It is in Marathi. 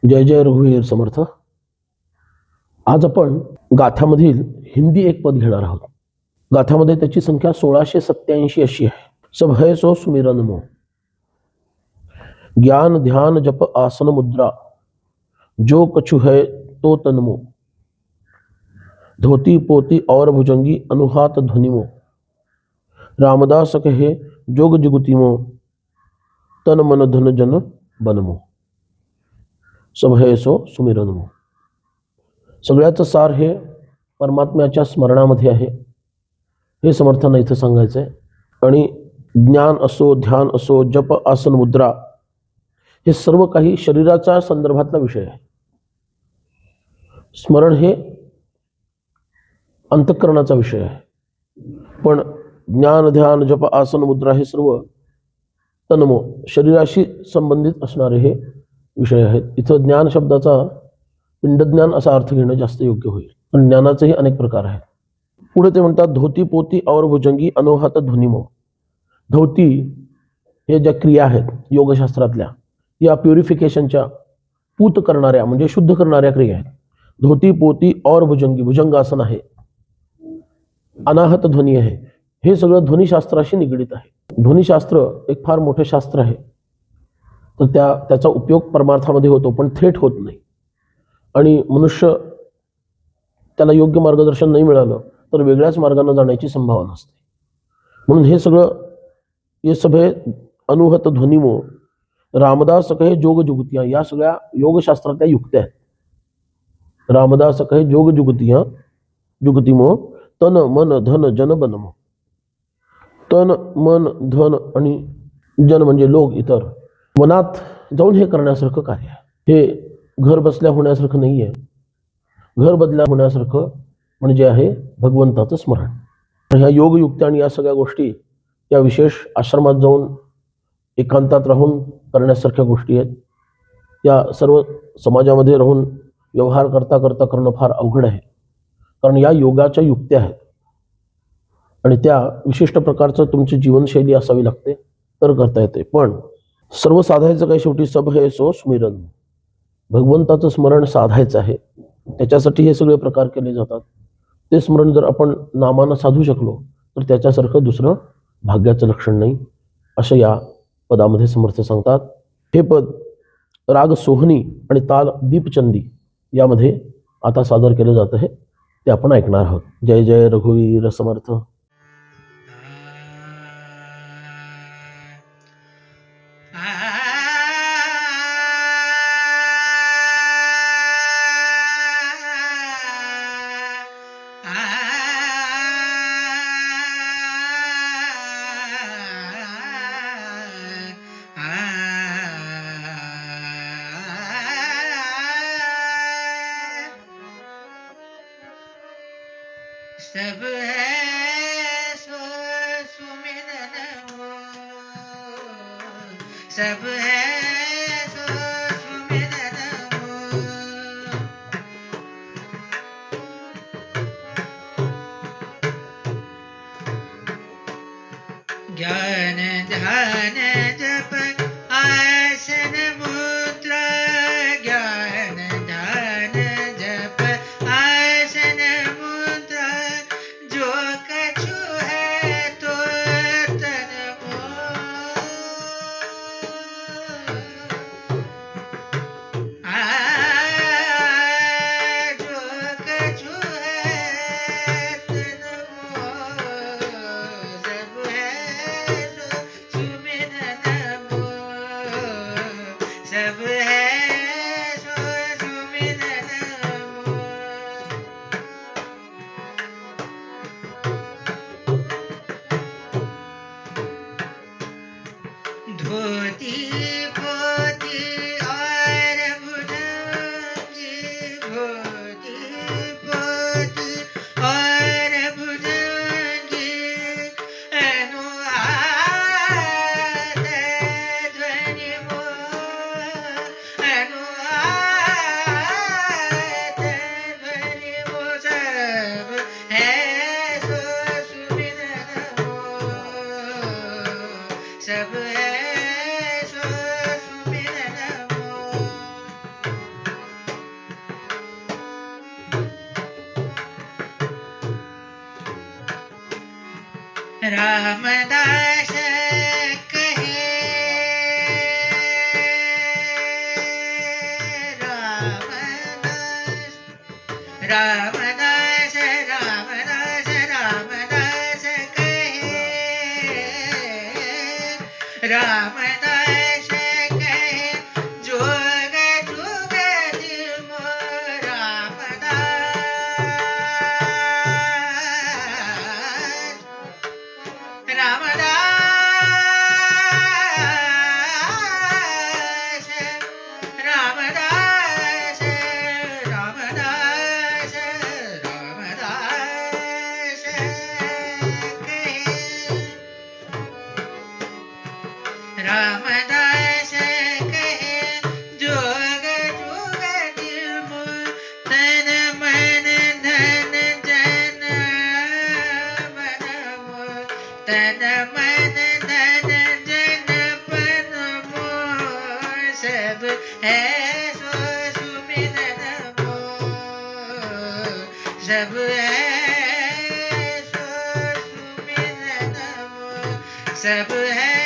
जय जय रघुवीर समर्थ. आज आपण गाथामधील हिंदी एक पद घेणार आहोत. गाथामध्ये त्याची संख्या 1687 अशी आहे. सब है सो सुमिरन मो, ज्ञान ध्यान जप आसन मुद्रा, जो कछु है तो तनमो, धोती पोती और भुजंगी अनुहात ध्वनिमो, रामदास कहे जोग जुगतिमो, तन मन धन जन बनमो. सब है सो सुमिरन मो. सगळ्याचं सार हे परमात्म्याच्या स्मरणामध्ये आहे, हे समर्थांना इथं सांगायचं आहे. आणि ज्ञान असो, ध्यान असो, जप आसन मुद्रा, हे सर्व काही शरीराच्या संदर्भातला विषय आहे. स्मरण हे अंतःकरणाचा विषय आहे. पण ज्ञान ध्यान जप आसन मुद्रा हे सर्व तन्मो, शरीराशी संबंधित असणारे हे विषय आहेत. इथं ज्ञान शब्दाचा पिंडज्ञान असा अर्थ घेणं जास्त योग्य होईल. पण ज्ञानाचेही अनेक प्रकार आहेत. पुढे ते म्हणतात, धोती पोती और भुजंगी अनोहात ध्वनिमो. धोती हे ज्या क्रिया आहेत योगशास्त्रातल्या, या प्युरिफिकेशनच्या पूत करणाऱ्या म्हणजे शुद्ध करणाऱ्या क्रिया आहेत. धोती पोती और भुजंगी, भुजंगासन आहे, अनाहत ध्वनी आहे. हे सगळं ध्वनिशास्त्राशी निगडित आहे. ध्वनिशास्त्र एक फार मोठं शास्त्र आहे. तर त्याचा उपयोग परमार्थामध्ये होतो, पण थेट होत नाही. आणि मनुष्य त्याला योग्य मार्गदर्शन नाही मिळालं तर वेगळ्याच मार्गाने जाण्याची संभावना असते. म्हणून हे सगळं ये सभे अनुहत ध्वनिमो, रामदास कहे जोग जुगतिया, या सगळ्या योगशास्त्रातल्या युक्त्या आहेत. रामदास कहे जोग जुगतिया जुगतिमो, तन मन धन जन बनमो. तन मन धन आणि जन म्हणजे लोक, इतर. वनात जाऊन हे करण्यासारखं कार्य आहे. हे घर बसल्या होण्यासारखं नाही आहे. घर बदल्या होण्यासारखं म्हणजे आहे भगवंताचं स्मरण. ह्या योगयुक्त्या आणि या सगळ्या गोष्टी या विशेष आश्रमात जाऊन एकांतात राहून करण्यासारख्या गोष्टी आहेत. या सर्व समाजामध्ये राहून व्यवहार करता करता करणं फार अवघड आहे. कारण या योगाच्या युक्त्या आहेत आणि त्या विशिष्ट प्रकारचं तुमची जीवनशैली असावी लागते तर करता येते. पण सर्व साधायचं काय शेवटी सब है सो स्मिरन, भगवंताचं स्मरण साधायचं आहे. त्याच्यासाठी हे सगळे प्रकार केले जातात. ते स्मरण जर आपण नामानं साधू शकलो तर त्याच्यासारखं दुसरं भाग्याचं लक्षण नाही, असं या पदामध्ये समर्थ सांगतात. हे पद राग सोहनी आणि ताल दीपचंदी यामध्ये आता सादर केलं जात आहे. ते आपण ऐकणार आहोत. जय जय रघुवीर समर्थ. सब है सो सुमिरन हो, सब है सो सुमिरन हो. ज्ञान ध्यान जप आसन मुद्रा, ज्ञान ध्यान जप आसन मुद्रा, जो कछु है तो तन मोह. रामदास कहे रामदास रामदास रामदास रामदास कहे रामदास कहे जोग जुग दिमो रामदास रामदास रामदास रामदास रामदास कहे रामदास कहे जोग जुग दिमो तन मन धन जन मन मोह तन मन धन जन पन मोह सब है सो सुमिरन मोह सब है सो सुमिरन मोह सब है